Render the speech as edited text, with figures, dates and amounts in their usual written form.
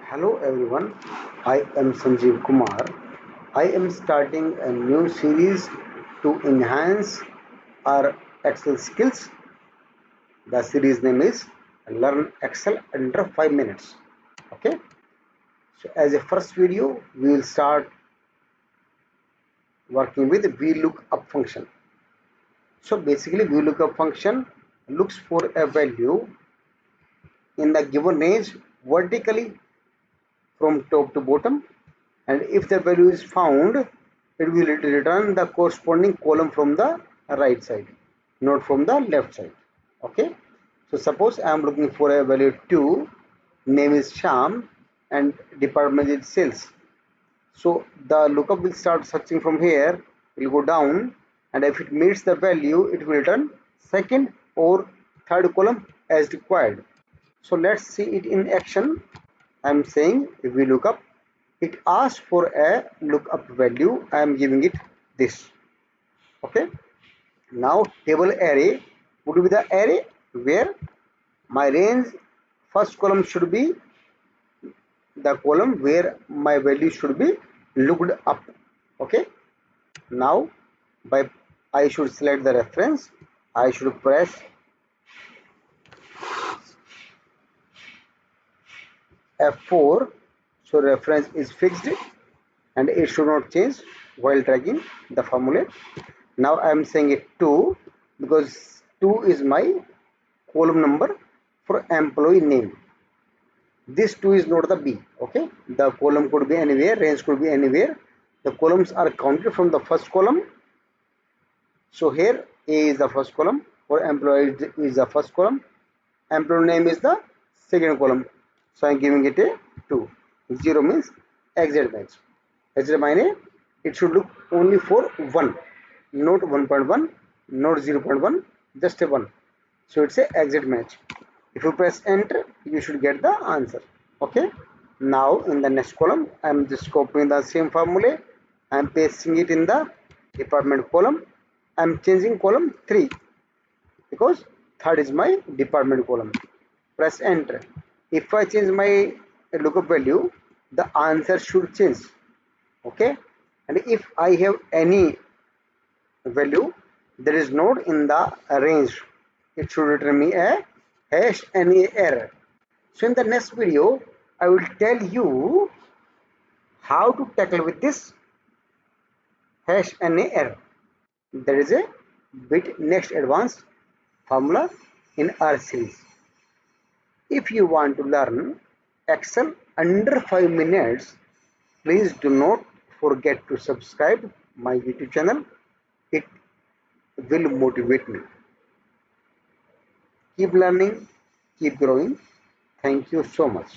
Hello everyone, I am Sanjeev Kumar. I am starting a new series to enhance our Excel skills. The series name is Learn Excel under 5 minutes. Okay, so as a first video, we will start working with Vlookup function. So basically, Vlookup function looks for a value in the given range vertically from top to bottom, and if the value is found, it will return the corresponding column from the right side, not from the left side. Okay, so suppose I am looking for a value 2, name is Sham, and department is sales. So the lookup will start searching from here, will go down, and if it meets the value, it will return second or third column as required. So let's see it in action. I'm saying if we look up, it asks for a lookup value. I am giving it this. Okay. Now table array would be the array where my range first column should be the column where my value should be looked up. Okay. Now by I should select the reference. I should press F4, so reference is fixed and it should not change while dragging the formula. Now I am saying it 2 because 2 is my column number for employee name. This 2 is not the B. Okay, the column could be anywhere, range could be anywhere. The columns are counted from the first column. So here A is the first column, for employee is the first column, employee name is the second column. So I am giving it a 2. 0 means exact match. Exact means it should look only for 1, not 1.1, not 0.1, just a 1. So it's a exact match. If you press enter, you should get the answer. Okay. Now in the next column, I am just copying the same formula. I am pasting it in the department column. I am changing column 3 because third is my department column. Press enter. If I change my lookup value, the answer should change. Okay, and if I have any value that is not in the range, it should return me a #NA error. So in the next video, I will tell you how to tackle with this #NA error. There is a bit next advanced formula in our series. If you want to learn Excel under 5 minutes, please do not forget to subscribe my YouTube channel. It will motivate me. Keep learning, keep growing. Thank you so much.